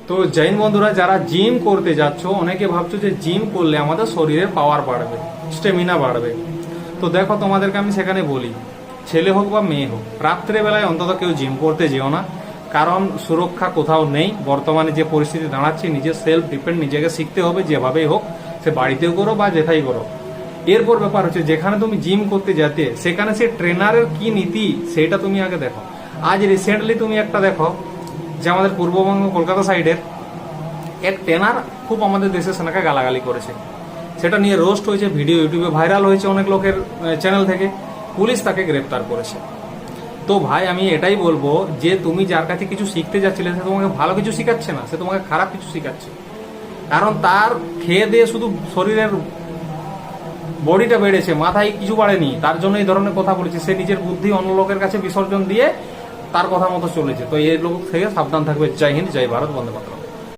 তো জৈন বন্ধুরা, যারা জিম করতে যাচ্ছ, অনেকে ভাবছো যে জিম করলে আমাদের শরীরের পাওয়ার বাড়বে, স্টেমিনা বাড়বে। তো দেখো, তোমাদেরকে আমি সেখানে বলি, ছেলে হোক বা মেয়ে হোক, রাত্রেবেলায় অন্তত কেউ জিম করতে যেও না। কারণ সুরক্ষা কোথাও নেই। বর্তমানে যে পরিস্থিতি দাঁড়াচ্ছে, নিজের সেলফ ডিপেন্ড নিজেকে শিখতে হবে, যেভাবেই হোক, সে বাড়িতেও করো বা যেথাই করো। এরপর ব্যাপার হচ্ছে, যেখানে তুমি জিম করতে যেতে, সেখানে সে ট্রেনারের কি নীতি সেটা তুমি আগে দেখো। আজ রিসেন্টলি তুমি একটা দেখো, যে আমাদের পূর্ববঙ্গ কলকাতা সাইডের এক ট্রেনার খুব আমাদের দেশের সেনাকে গালাগালি করেছে। সেটা নিয়ে রোস্ট হয়েছে, ভিডিও ইউটিউবে ভাইরাল হয়েছে অনেক লোকের চ্যানেল থেকে। পুলিশ তাকে গ্রেপ্তার করেছে। তো ভাই, আমি এটাই বলবো যে তুমি যার কাছে কিছু শিখতে যাচ্ছিলে, সে তোমাকে ভালো কিছু শিখাচ্ছে না, সে তোমাকে খারাপ কিছু শিখাচ্ছে। কারণ তার খেয়ে দিয়ে শুধু শরীরের বডিটা বেড়েছে, মাথায় কিছু বাড়েনি, তার জন্য এই ধরনের কথা বলেছে। সে নিজের বুদ্ধি অন্য লোকের কাছে বিসর্জন দিয়ে তার কথা মতো চলেছে। তো এই লোক থেকে সাবধান থাকবে। জয় হিন্দ, জয় ভারত, বন্দে মাতরম।